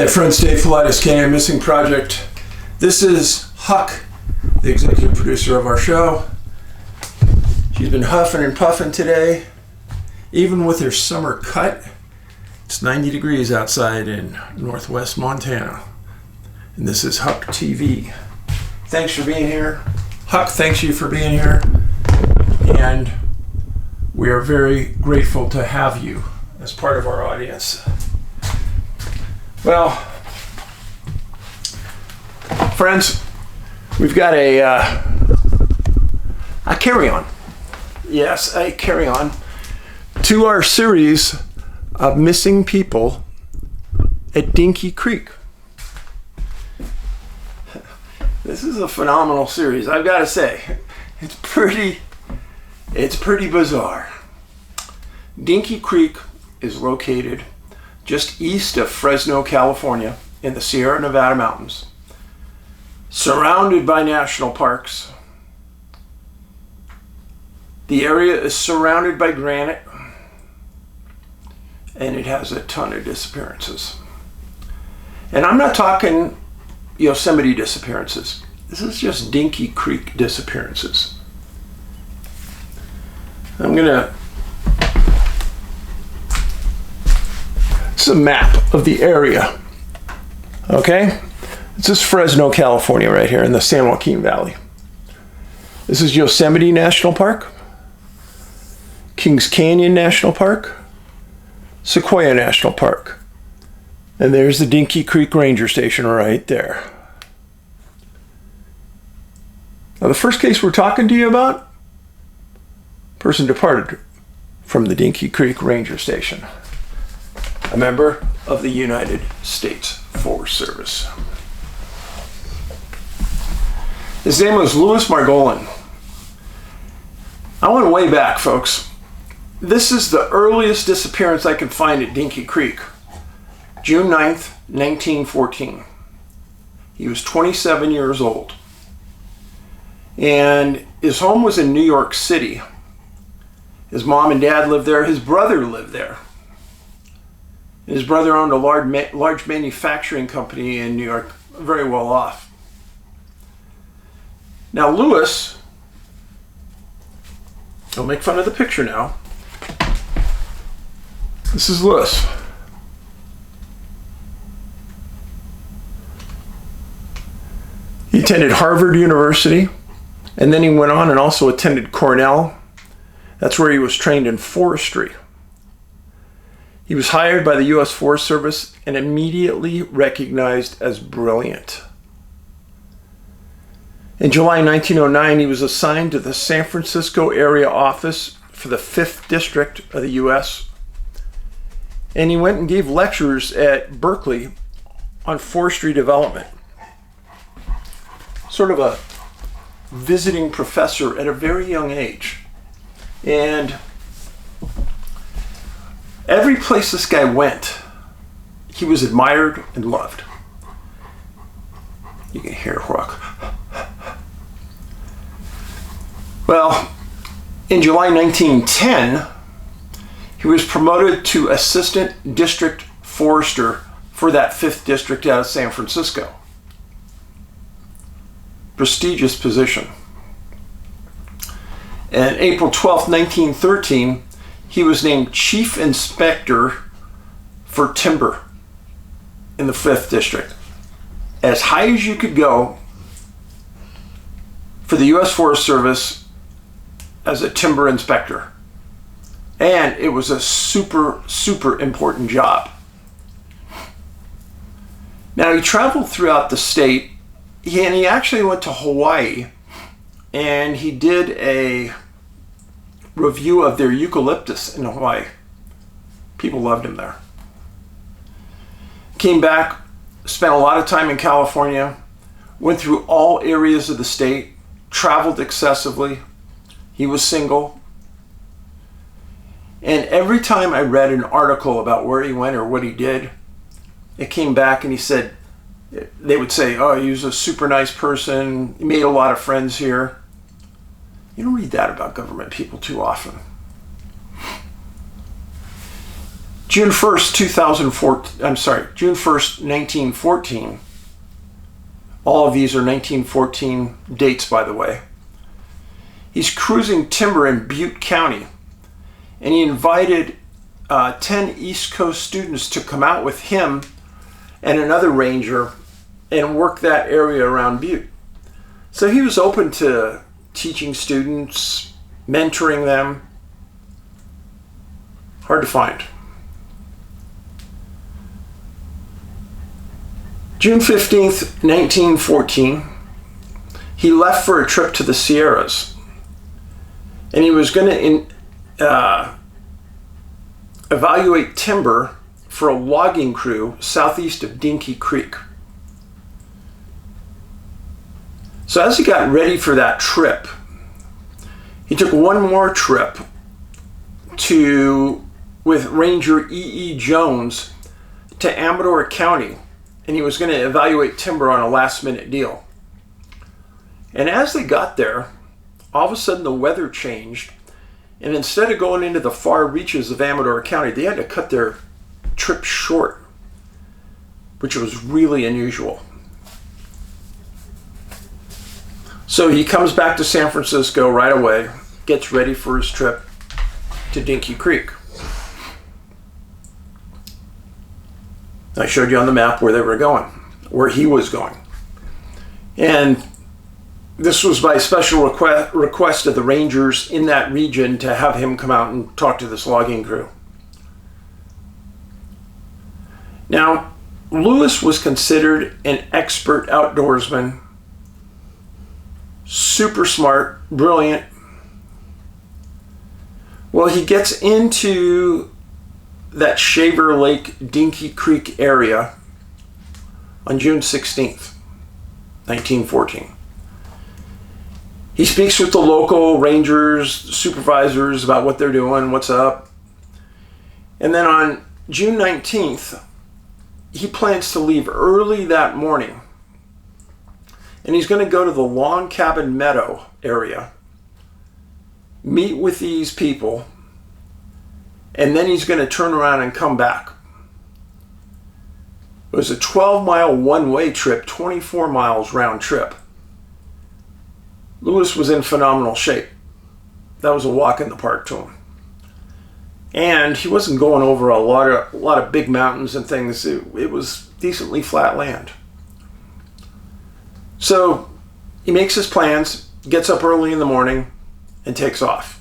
Hey friends, David Paulides, Canadian Missing Project. This is Huck, the executive producer of our show. She's been huffing and puffing today, even with her summer cut. It's 90 degrees outside in northwest Montana. And this is Huck TV. Thanks for being here. Huck, thanks you for being here. And we are very grateful to have you as part of our audience. Well, friends, we've got a carry-on. Yes, a carry-on to our series of missing people at Dinky Creek. This is a phenomenal series, I've got to say. It's pretty bizarre. Dinky Creek is located just east of Fresno, California, in the Sierra Nevada mountains, surrounded by national parks. The area is surrounded by granite, and it has a ton of disappearances. And I'm not talking Yosemite disappearances. This is just Dinky Creek disappearances. This is a map of the area, okay? This is Fresno, California, right here in the San Joaquin Valley. This is Yosemite National Park, Kings Canyon National Park, Sequoia National Park, and there's the Dinky Creek Ranger Station right there. Now, the first case we're talking to you about, person departed from the Dinky Creek Ranger Station, a member of the United States Forest Service. His name was Louis Margolin. I went way back, folks. This is the earliest disappearance I could find at Dinky Creek, June 9th, 1914. He was 27 years old. And his home was in New York City. His mom and dad lived there. His brother lived there. His brother owned a large manufacturing company in New York, very well off. Now Louis, don't make fun of the picture now. This is Louis. He attended Harvard University, and then he went on and also attended Cornell. That's where he was trained in forestry. He was hired by the U.S. Forest Service and immediately recognized as brilliant. In July 1909, he was assigned to the San Francisco area office for the 5th District of the U.S. And he went and gave lectures at Berkeley on forestry development. Sort of a visiting professor at a very young age. And every place this guy went, he was admired and loved. You can hear Huck. Well, in July 1910, he was promoted to assistant district forester for that 5th district out of San Francisco. Prestigious position. And April 12th, 1913, he was named chief inspector for timber in the 5th district. As high as you could go for the U.S. Forest Service as a timber inspector. And it was a super, super important job. Now, he traveled throughout the state, and he actually went to Hawaii, and he did a review of their eucalyptus in Hawaii. People loved him there. Came back, spent a lot of time in California, went through all areas of the state, traveled excessively. He was single. And every time I read an article about where he went or what he did, it came back and he said, they would say, oh, he was a super nice person, he made a lot of friends here. You don't read that about government people too often. June 1st, 2014, I'm sorry, June 1st, 1914. All of these are 1914 dates, by the way. He's cruising timber in Butte County, and he invited 10 East Coast students to come out with him and another ranger and work that area around Butte. So he was open to teaching students, mentoring them. Hard to find. June 15th, 1914, he left for a trip to the Sierras. And he was going to evaluate timber for a logging crew southeast of Dinky Creek. So as he got ready for that trip, he took one more trip with Ranger E.E. Jones to Amador County, and he was going to evaluate timber on a last-minute deal. And as they got there, all of a sudden the weather changed, and instead of going into the far reaches of Amador County, they had to cut their trip short, which was really unusual. So he comes back to San Francisco right away, gets ready for his trip to Dinky Creek. I showed you on the map where they were going, where he was going. And this was by special request of the rangers in that region to have him come out and talk to this logging crew. Now, Lewis was considered an expert outdoorsman, super smart, brilliant. Well, he gets into that Shaver Lake, Dinky Creek area on June 16th, 1914. He speaks with the local rangers, supervisors about what they're doing, what's up. And then on June 19th, he plans to leave early that morning. And he's going to go to the Log Cabin Meadow area, meet with these people, and then he's going to turn around and come back. It was a 12-mile one-way trip, 24 miles round trip. Lewis was in phenomenal shape. That was a walk in the park to him. And he wasn't going over a lot of big mountains and things. It was decently flat land. So he makes his plans, gets up early in the morning, and takes off.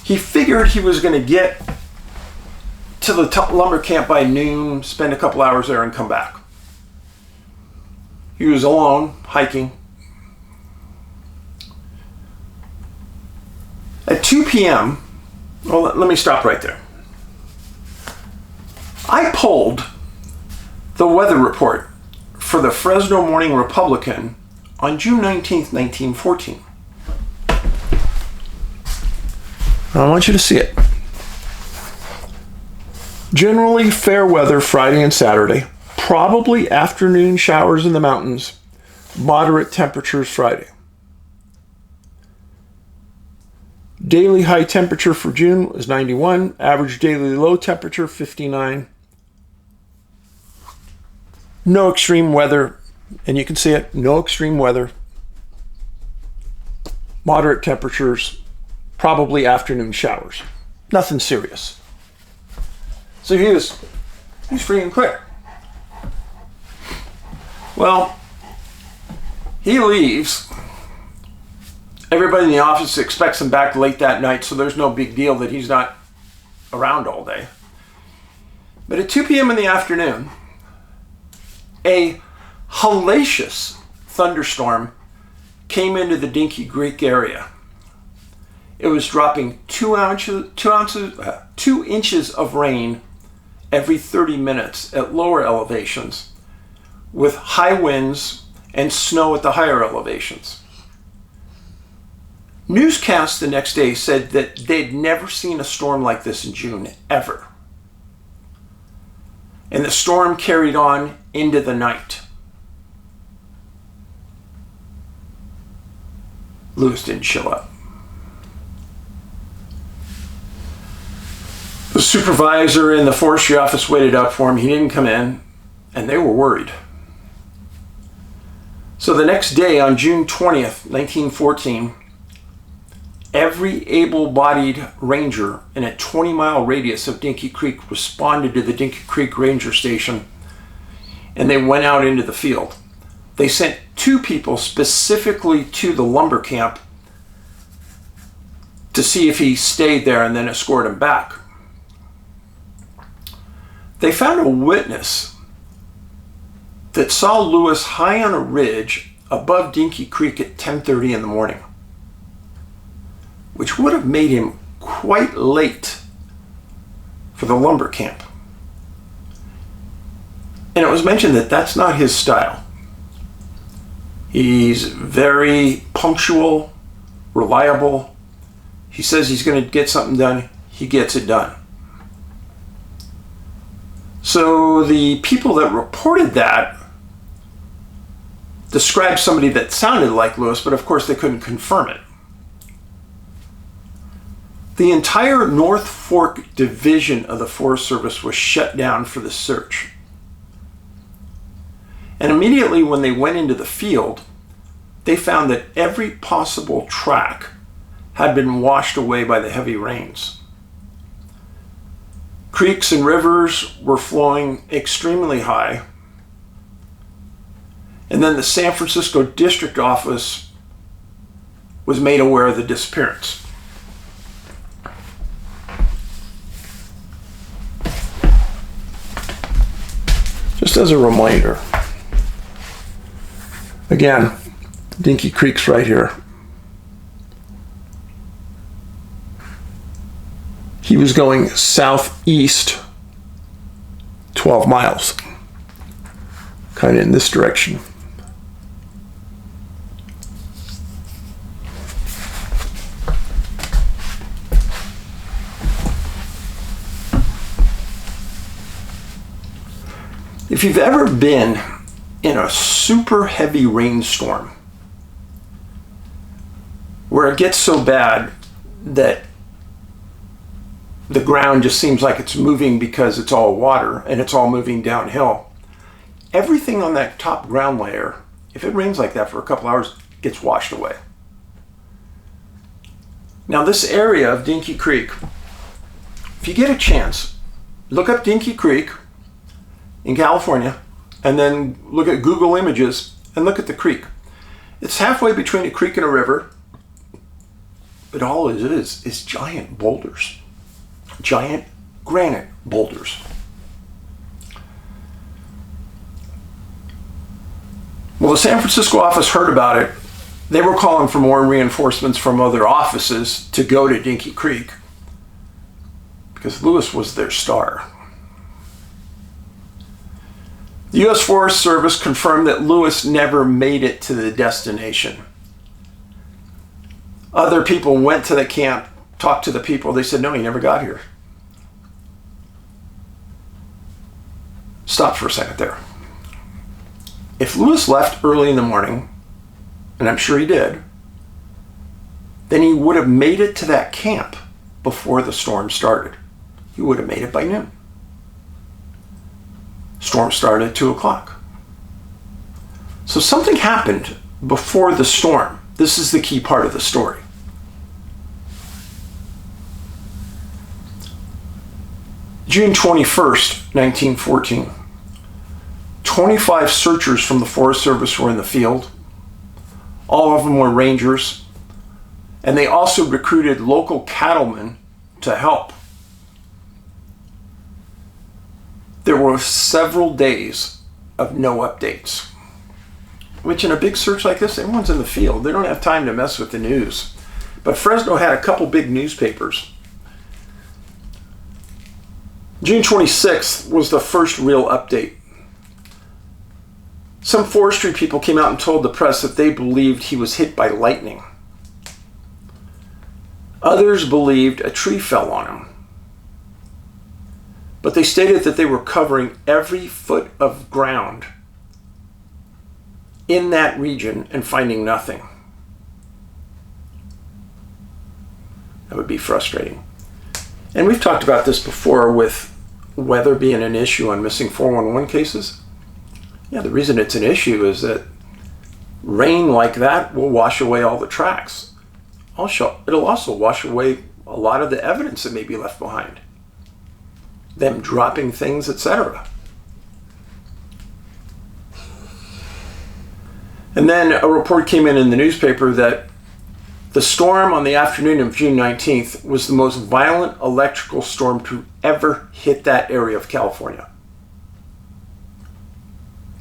He figured he was going to get to the lumber camp by noon, spend a couple hours there, and come back. He was alone, hiking. At 2 p.m., well, let me stop right there. I pulled the weather report for the Fresno Morning Republican on June 19th, 1914. I want you to see it. Generally fair weather Friday and Saturday. Probably afternoon showers in the mountains. Moderate temperatures Friday. Daily high temperature for June was 91. Average daily low temperature 59. No extreme weather. And you can see it. No extreme weather. Moderate temperatures. Probably afternoon showers. Nothing serious. So he's free and clear. Well, he leaves. Everybody in the office expects him back late that night, so there's no big deal that he's not around all day. But at 2 p.m. in the afternoon, a hellacious thunderstorm came into the Dinky Creek area. It was dropping 2 inches of rain every 30 minutes at lower elevations, with high winds and snow at the higher elevations. Newscasts the next day said that they'd never seen a storm like this in June, ever. And the storm carried on into the night. Lewis didn't show up. The supervisor in the forestry office waited up for him. He didn't come in, and they were worried. So the next day, on June 20th, 1914, every able-bodied ranger in a 20-mile radius of Dinky Creek responded to the Dinky Creek Ranger Station, and they went out into the field. They sent 2 people specifically to the lumber camp to see if he stayed there and then escort him back. They found a witness that saw Lewis high on a ridge above Dinky Creek at 10:30 in the morning, which would have made him quite late for the lumber camp. And it was mentioned that that's not his style. He's very punctual, reliable. He says he's going to get something done, he gets it done. So the people that reported that described somebody that sounded like Lewis, but of course they couldn't confirm it. The entire North Fork division of the Forest Service was shut down for the search. And immediately when they went into the field, they found that every possible track had been washed away by the heavy rains. Creeks and rivers were flowing extremely high. And then the San Francisco District Office was made aware of the disappearance. Just as a reminder, again, Dinky Creek's right here. He was going southeast 12 miles, kind of in this direction. If you've ever been in a super heavy rainstorm where it gets so bad that the ground just seems like it's moving because it's all water and it's all moving downhill, everything on that top ground layer, if it rains like that for a couple hours, gets washed away. Now this area of Dinky Creek, if you get a chance, look up Dinky Creek in California and then look at Google Images and look at the creek. It's halfway between a creek and a river, but all it is giant boulders. Giant granite boulders. Well, the San Francisco office heard about it. They were calling for more reinforcements from other offices to go to Dinky Creek because Lewis was their star. The U.S. Forest Service confirmed that Lewis never made it to the destination. Other people went to the camp, talked to the people. They said, no, he never got here. Stop for a second there. If Lewis left early in the morning, and I'm sure he did, then he would have made it to that camp before the storm started. He would have made it by noon. Storm started at 2 o'clock. So something happened before the storm. This is the key part of the story. June 21st, 1914. 25 searchers from the Forest Service were in the field. All of them were rangers. And they also recruited local cattlemen to help. There were several days of no updates, which in a big search like this, everyone's in the field. They don't have time to mess with the news. But Fresno had a couple big newspapers. June 26th was the first real update. Some forestry people came out and told the press that they believed he was hit by lightning. Others believed a tree fell on him. But they stated that they were covering every foot of ground in that region and finding nothing. That would be frustrating. And we've talked about this before with weather being an issue on missing 411 cases. Yeah, the reason it's an issue is that rain like that will wash away all the tracks. It'll also wash away a lot of the evidence that may be left behind. Them dropping things, etc. And then a report came in the newspaper that the storm on the afternoon of June 19th was the most violent electrical storm to ever hit that area of California.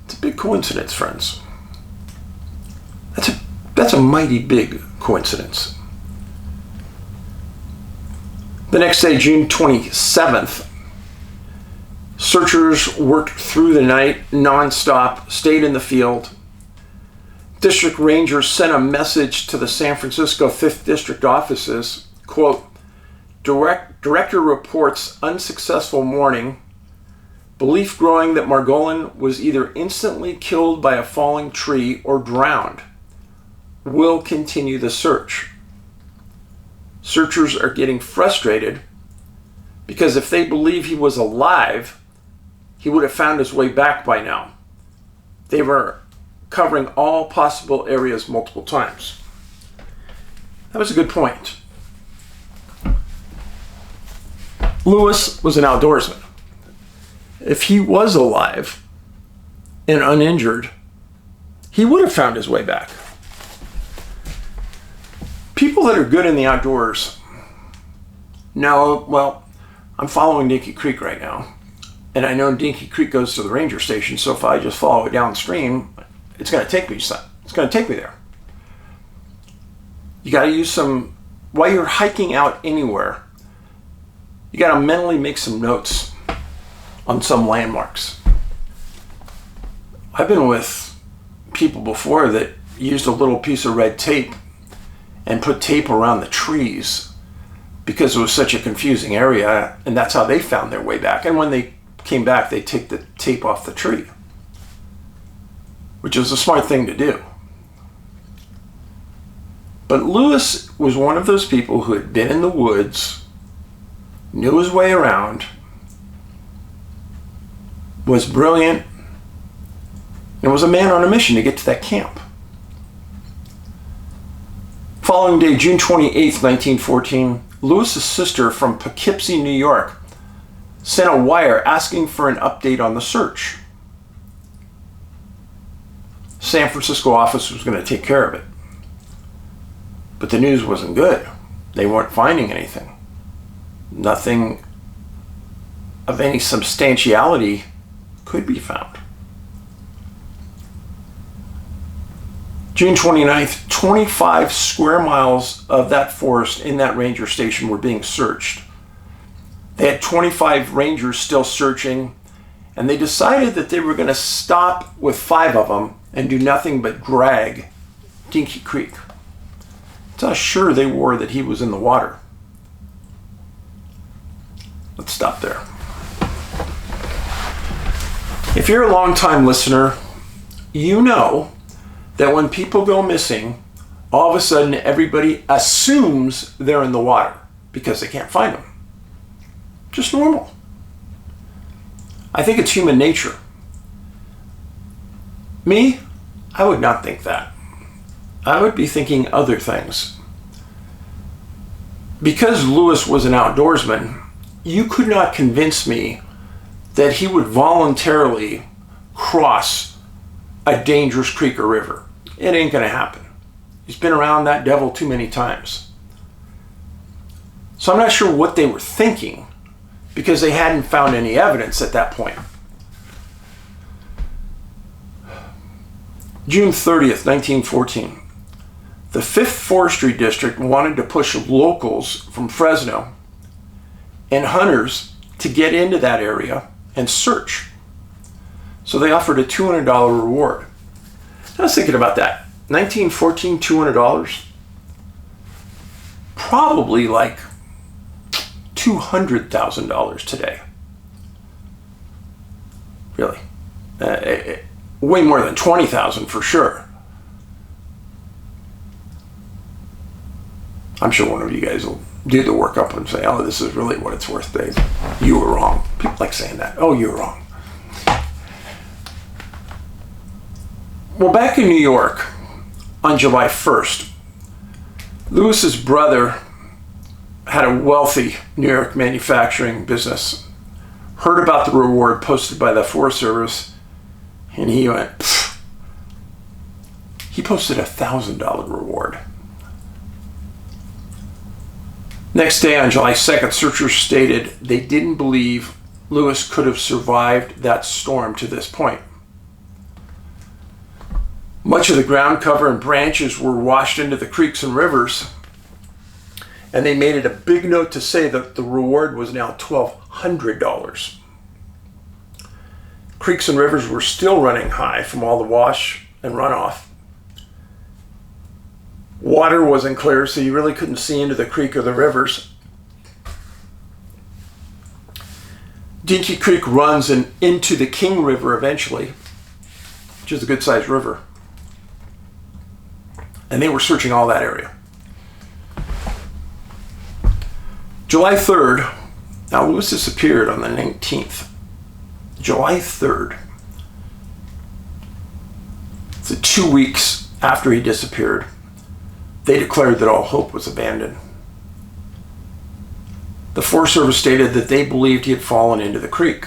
It's a big coincidence, friends. That's a mighty big coincidence. The next day, June 27th, searchers worked through the night nonstop, stayed in the field. District rangers sent a message to the San Francisco 5th District offices, quote, Director reports unsuccessful morning, belief growing that Margolin was either instantly killed by a falling tree or drowned. Will continue the search. Searchers are getting frustrated because if they believe he was alive, he would have found his way back by now. They were covering all possible areas multiple times. That was a good point. Lewis was an outdoorsman. If he was alive and uninjured, he would have found his way back. People that are good in the outdoors know, well, I'm following Dinky Creek right now, and I know Dinky Creek goes to the ranger station, so if I just follow it downstream, it's going to take me. It's going to take me there. You got to use while you're hiking out anywhere, you got to mentally make some notes on some landmarks. I've been with people before that used a little piece of red tape and put tape around the trees because it was such a confusing area, and that's how they found their way back. And when they came back, they take the tape off the tree, which is a smart thing to do. But Lewis was one of those people who had been in the woods, knew his way around, was brilliant, and was a man on a mission to get to that camp. Following day, June 28th, 1914, Lewis's sister from Poughkeepsie, New York, sent a wire asking for an update on the search. San Francisco office was going to take care of it. But the news wasn't good. They weren't finding anything. Nothing of any substantiality could be found. June 29th, 25 square miles of that forest in that ranger station were being searched. They had 25 rangers still searching, and they decided that they were going to stop with 5 of them and do nothing but drag Dinky Creek. That's how sure they were that he was in the water. Let's stop there. If you're a long-time listener, you know that when people go missing, all of a sudden everybody assumes they're in the water because they can't find them. Just normal. I think it's human nature. Me, I would not think that. I would be thinking other things. Because Lewis was an outdoorsman, you could not convince me that he would voluntarily cross a dangerous creek or river. It ain't going to happen. He's been around that devil too many times. So I'm not sure what they were thinking because they hadn't found any evidence at that point. June 30th, 1914. The 5th Forestry District wanted to push locals from Fresno and hunters to get into that area and search. So they offered a $200 reward. I was thinking about that. 1914, $200? Probably like $200,000 today. Really. Way more than $20,000 for sure. I'm sure one of you guys will do the workup and say, oh, this is really what it's worth, Dave. You were wrong. People like saying that. Oh, you were wrong. Well, back in New York on July 1st, Lewis's brother had a wealthy New York manufacturing business, heard about the reward posted by the Forest Service, and he went, pfft. He posted a $1,000 reward. Next day, on July 2nd, searchers stated they didn't believe Lewis could have survived that storm to this point. Much of the ground cover and branches were washed into the creeks and rivers, and they made it a big note to say that the reward was now $1,200. Creeks and rivers were still running high from all the wash and runoff. Water wasn't clear, so you really couldn't see into the creek or the rivers. Dinky Creek runs into the King River eventually, which is a good-sized river. And they were searching all that area. July 3rd, now Lewis disappeared on the 19th. July 3rd. So 2 weeks after he disappeared, they declared that all hope was abandoned. The Forest Service stated that they believed he had fallen into the creek,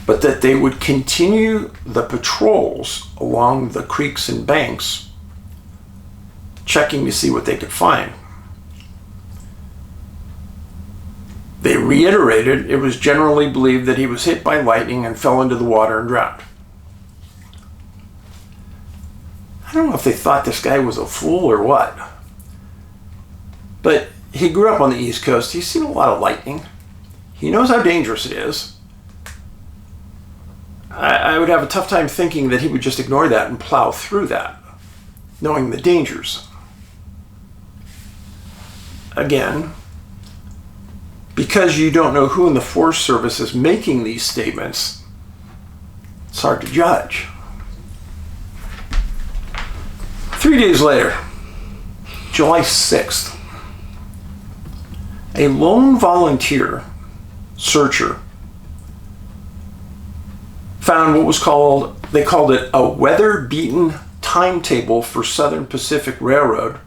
but that they would continue the patrols along the creeks and banks, checking to see what they could find. They reiterated it was generally believed that he was hit by lightning and fell into the water and drowned. I don't know if they thought this guy was a fool or what, but he grew up on the East Coast. He's seen a lot of lightning. He knows how dangerous it is. I would have a tough time thinking that he would just ignore that and plow through that, knowing the dangers. Again, because you don't know who in the Forest Service is making these statements, it's hard to judge. 3 days later, July 6th, a lone volunteer searcher found what was called, they called it a weather-beaten timetable for Southern Pacific Railroad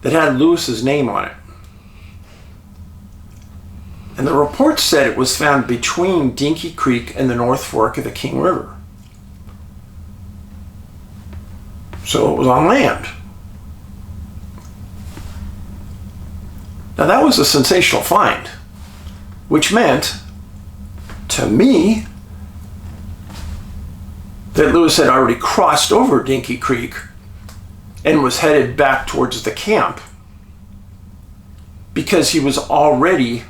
that had Lewis's name on it. And the report said it was found between Dinky Creek and the North Fork of the King River. So it was on land. Now that was a sensational find, which meant, to me, that Lewis had already crossed over Dinky Creek and was headed back towards the camp because he was already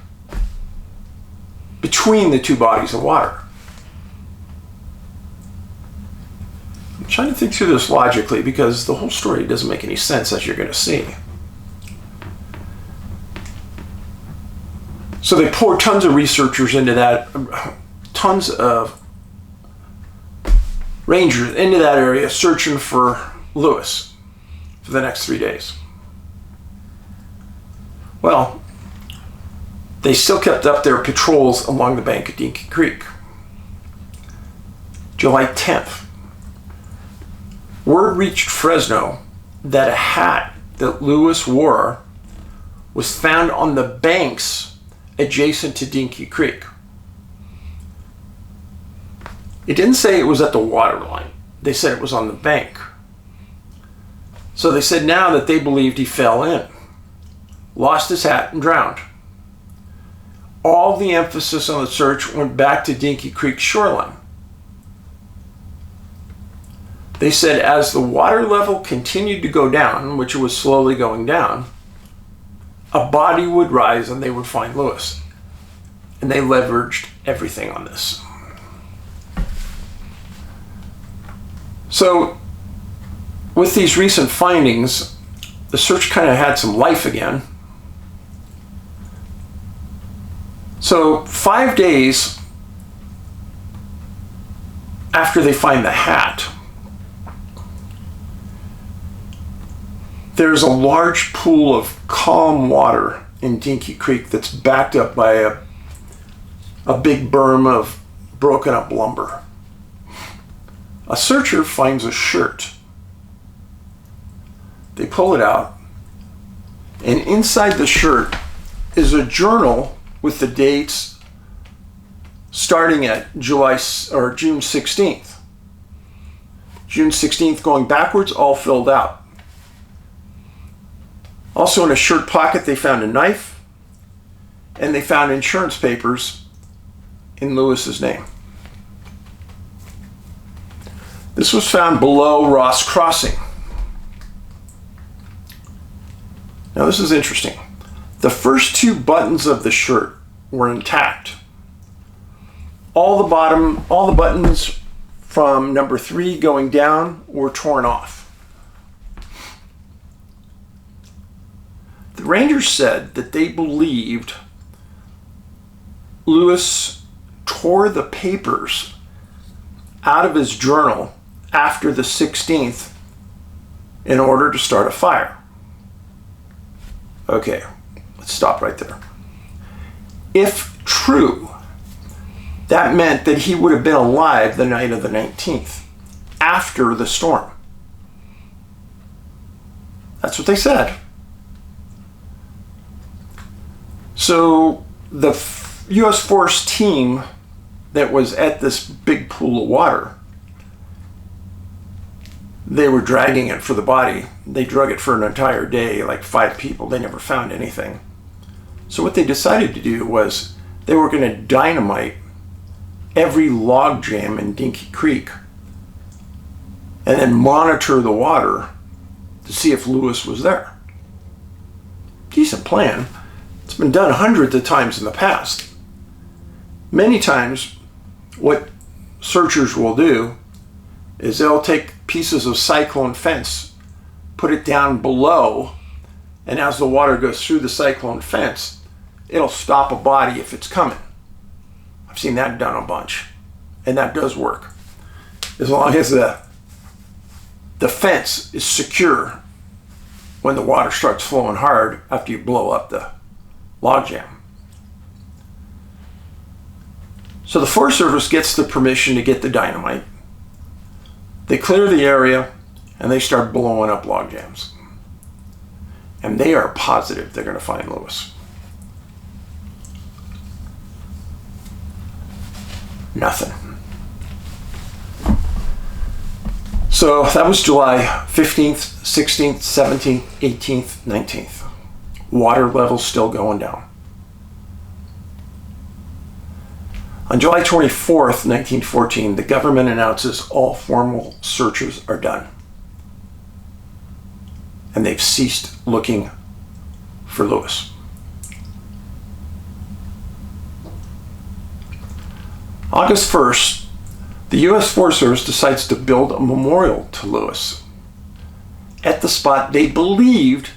between the two bodies of water. I'm trying to think through this logically because the whole story doesn't make any sense, as you're going to see. So they poured tons of researchers into that, tons of rangers into that area searching for Lewis for the next 3 days. Well, they still kept up their patrols along the bank of Dinky Creek. July 10th, word reached Fresno that a hat that Lewis wore was found on the banks adjacent to Dinky Creek. It didn't say it was at the water line. They said it was on the bank. So they said now that they believed he fell in, lost his hat, and drowned. All the emphasis on the search went back to Dinky Creek shoreline. They said as the water level continued to go down, which it was slowly going down, a body would rise and they would find Lewis. And they leveraged everything on this. So, with these recent findings, the search kind of had some life again. So 5 days after they find the hat, there's a large pool of calm water in Dinky Creek that's backed up by a big berm of broken up lumber. A searcher finds a shirt. They pull it out, and inside the shirt is a journal with the dates starting at June 16th. June 16th going backwards, all filled out. Also in a shirt pocket, they found a knife, and they found insurance papers in Lewis's name. This was found below Ross Crossing. Now this is interesting. The first two buttons of the shirt were intact. All the buttons from number 3 going down were torn off. The Rangers said that they believed Lewis tore the papers out of his journal after the 16th in order to start a fire. Okay, let's stop right there. If true, that meant that he would have been alive the night of the 19th, after the storm. That's what they said. So the U.S. Force team that was at this big pool of water, they were dragging it for the body. They drug it for an entire day, like 5 people. They never found anything. So what they decided to do was they were going to dynamite every log jam in Dinky Creek and then monitor the water to see if Lewis was there. Decent plan. It's been done hundreds of times in the past. Many times, what searchers will do is they'll take pieces of cyclone fence, put it down below, and as the water goes through the cyclone fence, it'll stop a body if it's coming. I've seen that done a bunch, and that does work. As long as the fence is secure when the water starts flowing hard after you blow up the logjam. So the Forest Service gets the permission to get the dynamite. They clear the area and they start blowing up logjams. And they are positive they're going to find Lewis. Nothing. So that was July 15th, 16th, 17th, 18th, 19th. Water levels still going down. On July 24th, 1914, the government announces all formal searches are done. And they've ceased looking for Lewis. August 1st, the U.S. Forest Service decides to build a memorial to Lewis at the spot they believed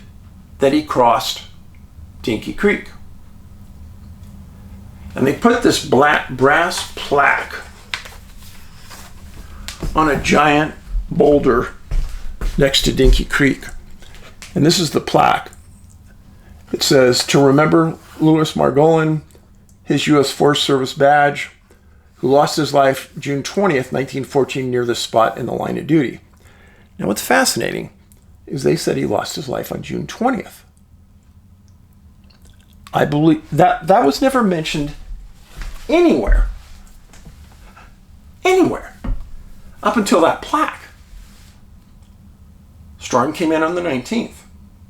that he crossed Dinky Creek. And they put this black brass plaque on a giant boulder next to Dinky Creek. And this is the plaque. It says, "To remember Louis Margolin, his U.S. Forest Service badge, who lost his life June 20th, 1914, near this spot in the line of duty." Now what's fascinating is they said he lost his life on June 20th. I believe that was never mentioned anywhere. Anywhere. Up until that plaque. Storm came in on the 19th.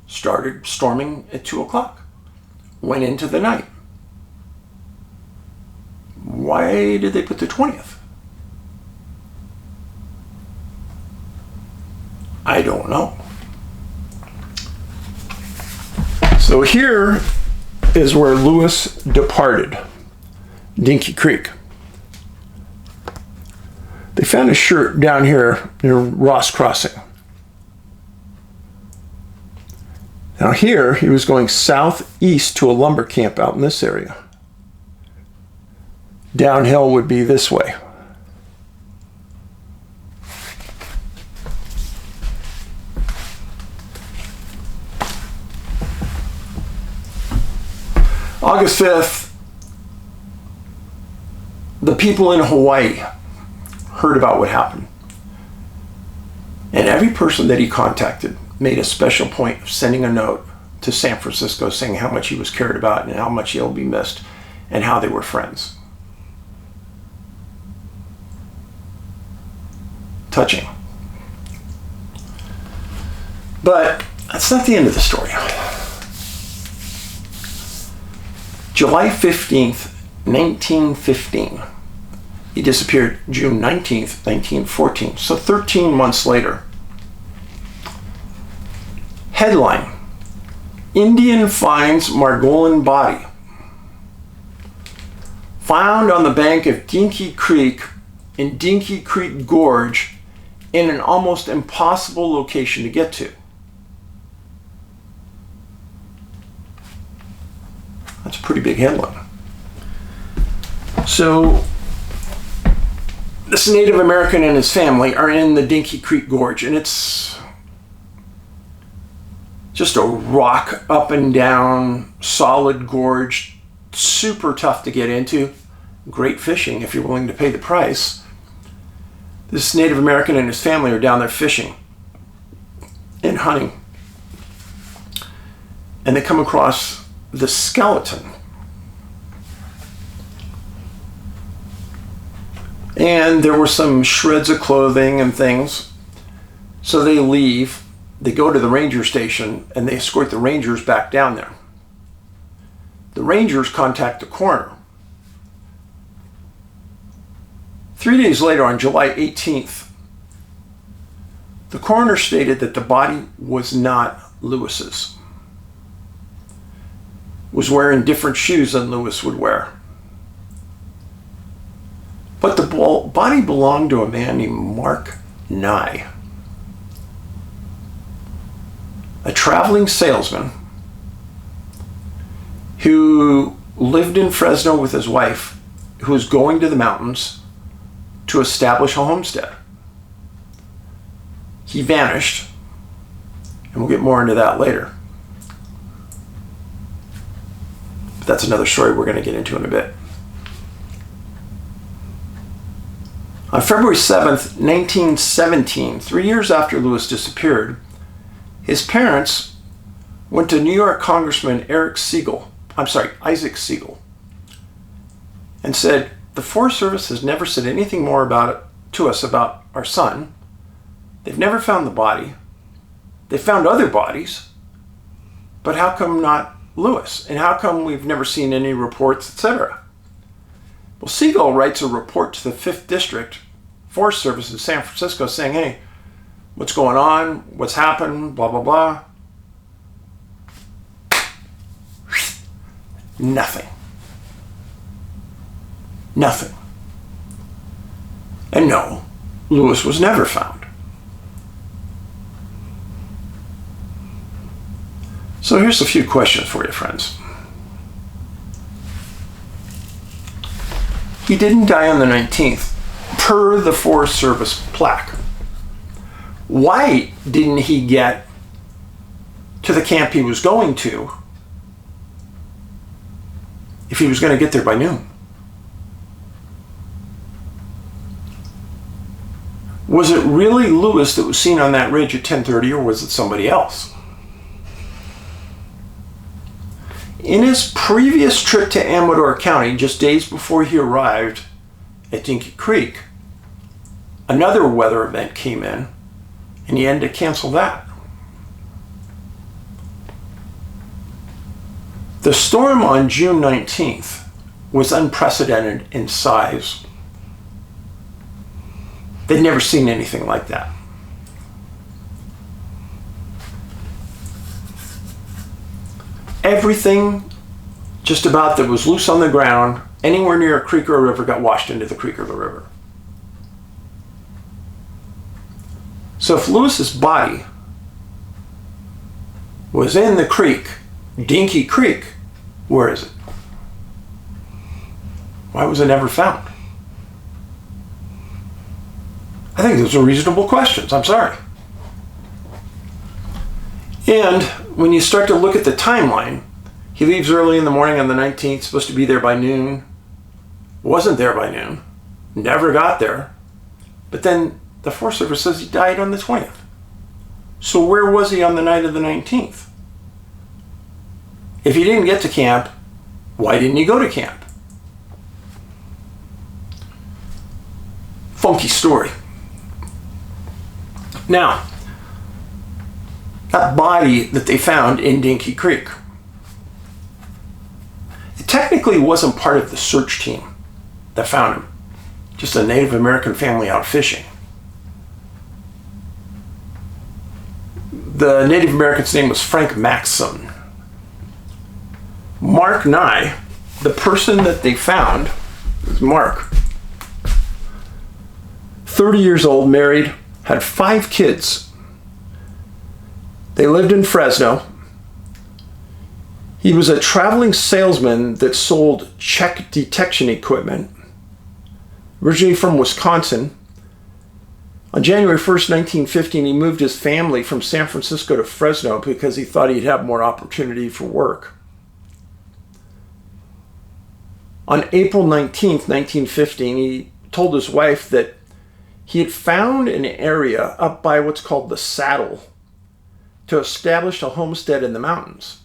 Started storming at 2 o'clock. Went into the night. Why did they put the 20th? I don't know. So here is where Lewis departed, Dinky Creek. They found a shirt down here near Ross Crossing. Now here, he was going southeast to a lumber camp out in this area. Downhill would be this way. August 5th, the people in Hawaii heard about what happened. And every person that he contacted made a special point of sending a note to San Francisco saying how much he was cared about and how much he'll be missed and how they were friends. Touching. But that's not the end of the story. July 15th, 1915. He disappeared June 19th, 1914. So 13 months later. Headline: Indian finds Margolin body. Found on the bank of Dinky Creek in Dinky Creek Gorge in an almost impossible location to get to. That's a pretty big headline. So, this Native American and his family are in the Dinky Creek Gorge, and it's just a rock up and down, solid gorge, super tough to get into. Great fishing if you're willing to pay the price. This Native American and his family are down there fishing and hunting. And they come across the skeleton. And there were some shreds of clothing and things. So they leave. They go to the ranger station and they escort the rangers back down there. The rangers contact the coroner. 3 days later, on July 18th, the coroner stated that the body was not Lewis's. Was wearing different shoes than Lewis would wear. But the body belonged to a man named Mark Nye, a traveling salesman who lived in Fresno with his wife, who was going to the mountains to establish a homestead. He vanished, and we'll get more into that later. But that's another story we're going to get into in a bit. On February 7th, 1917, 3 years after Lewis disappeared, his parents went to New York Congressman Isaac Siegel, and said, the Forest Service has never said anything more to us about our son. They've never found the body. They found other bodies, but how come not Lewis? And how come we've never seen any reports, etc.? Well, Siegel writes a report to the 5th District Forest Service in San Francisco saying, hey, what's going on? What's happened? Blah, blah, blah. Nothing. Nothing. And no, Lewis was never found. So here's a few questions for you, friends. He didn't die on the 19th, per the Forest Service plaque. Why didn't he get to the camp he was going to if he was going to get there by noon? Was it really Lewis that was seen on that ridge at 10:30, or was it somebody else? In his previous trip to Amador County, just days before he arrived at Dinky Creek, another weather event came in, and he had to cancel that. The storm on June 19th was unprecedented in size. They'd never seen anything like that. Everything just about that was loose on the ground anywhere near a creek or a river got washed into the creek or the river. So if Lewis's body was in the creek, Dinky Creek, where is it? Why was it never found? I think those are reasonable questions. I'm sorry. And when you start to look at the timeline, He leaves early in the morning on the 19th, supposed to be there by noon. Wasn't there by noon. Never got there. But then the Forest Service says he died on the 20th. So where was he on the night of the 19th? If he didn't get to camp, why didn't he go to camp? Funky story. Now, that body that they found in Dinky Creek, it technically wasn't part of the search team that found him. Just a Native American family out fishing. The Native American's name was Frank Maxson. Mark Nye, the person that they found, was Mark. 30 years old, married, had 5 kids. They lived in Fresno. He was a traveling salesman that sold check detection equipment, originally from Wisconsin. On January 1st, 1915, he moved his family from San Francisco to Fresno because he thought he'd have more opportunity for work. On April 19th, 1915, he told his wife that he had found an area up by what's called the Saddle to establish a homestead in the mountains.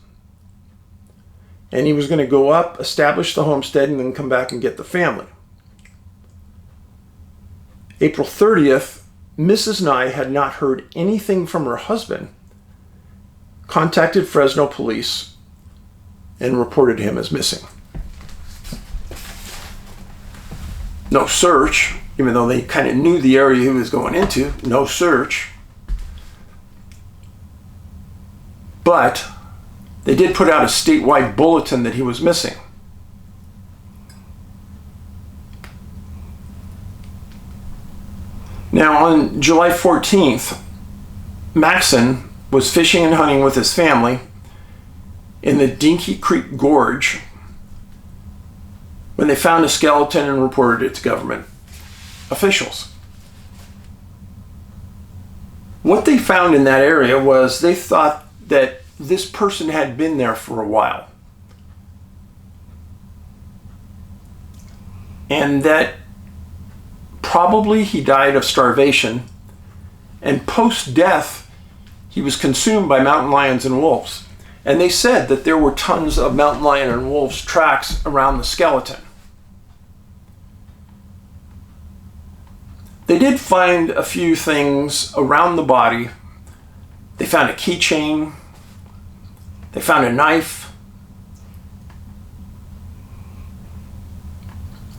And he was going to go up, establish the homestead, and then come back and get the family. April 30th, Mrs. Nye had not heard anything from her husband, contacted Fresno police, and reported him as missing. No search, even though they kind of knew the area he was going into, no search. But they did put out a statewide bulletin that he was missing. Now, on July 14th, Maxson was fishing and hunting with his family in the Dinky Creek Gorge when they found a skeleton and reported it to government officials. What they found in that area was they thought that this person had been there for a while, and that probably he died of starvation, and post-death he was consumed by mountain lions and wolves. And they said that there were tons of mountain lion and wolves tracks around the skeleton. They did find a few things around the body. They found a keychain. They found a knife.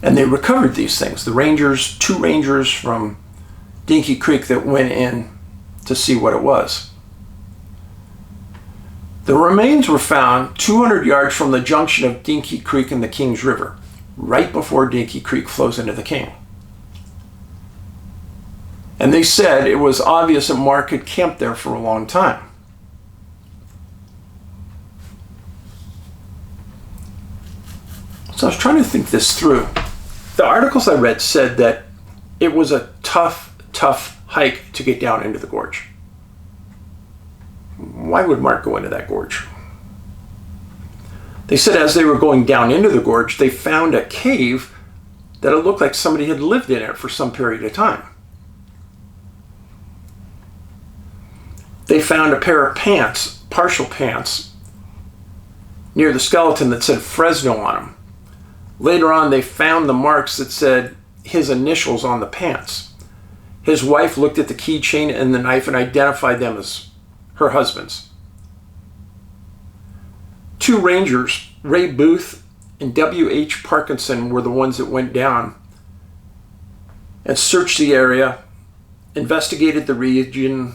And they recovered these things. The rangers, 2 rangers from Dinky Creek that went in to see what it was. The remains were found 200 yards from the junction of Dinky Creek and the Kings River, right before Dinky Creek flows into the King. And they said it was obvious that Mark had camped there for a long time. So I was trying to think this through. The articles I read said that it was a tough hike to get down into the gorge. Why would Mark go into that gorge? They said as they were going down into the gorge, they found a cave that it looked like somebody had lived in it for some period of time. They found a pair of pants, partial pants, near the skeleton that said Fresno on them. Later on, they found the marks that said his initials on the pants. His wife looked at the keychain and the knife and identified them as her husband's. 2 rangers, Ray Booth and W.H. Parkinson, were the ones that went down and searched the area, investigated the region,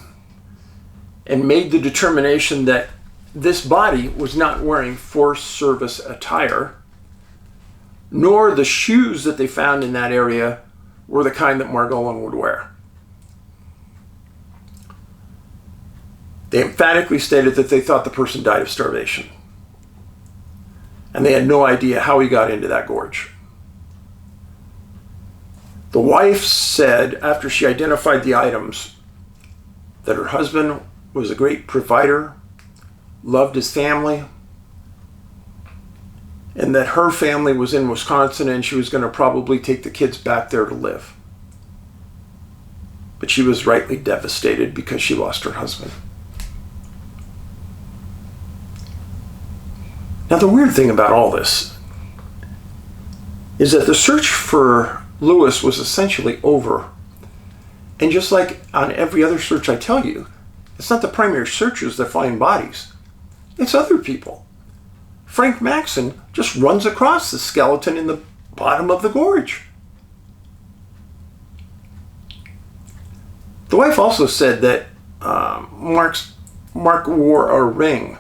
and made the determination that this body was not wearing Forest Service attire, nor the shoes that they found in that area were the kind that Margolin would wear. They emphatically stated that they thought the person died of starvation, and they had no idea how he got into that gorge. The wife said, after she identified the items, that her husband was a great provider, loved his family, and that her family was in Wisconsin and she was going to probably take the kids back there to live. But she was rightly devastated because she lost her husband. Now, the weird thing about all this is that the search for Lewis was essentially over. And just like on every other search I tell you, it's not the primary searchers that find bodies. It's other people. Frank Maxon just runs across the skeleton in the bottom of the gorge. The wife also said that Mark wore a ring.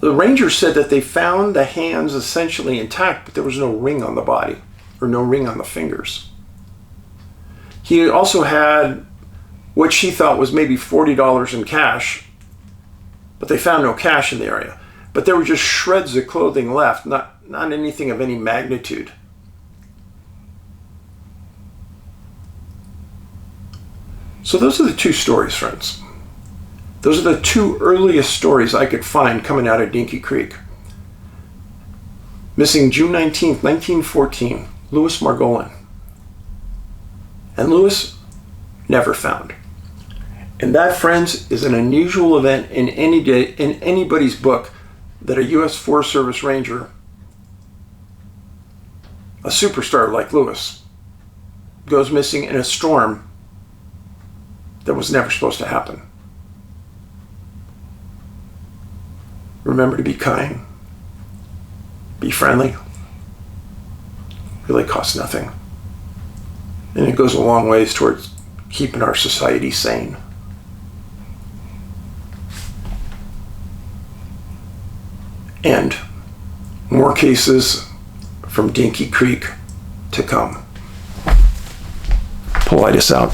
The ranger said that they found the hands essentially intact, but there was no ring on the body, or no ring on the fingers. He also had what she thought was maybe $40 in cash, but they found no cash in the area. But there were just shreds of clothing left, not anything of any magnitude. So those are the two stories, friends. Those are the two earliest stories I could find coming out of Dinky Creek. Missing June 19th, 1914, Louis Margolin. And Louis never found. And that, friends, is an unusual event in anybody's book, that a U.S. Forest Service Ranger, a superstar like Louis, goes missing in a storm that was never supposed to happen. Remember to be kind, be friendly. It really costs nothing. And it goes a long ways towards keeping our society sane. And more cases from Dinky Creek to come. Paulides out.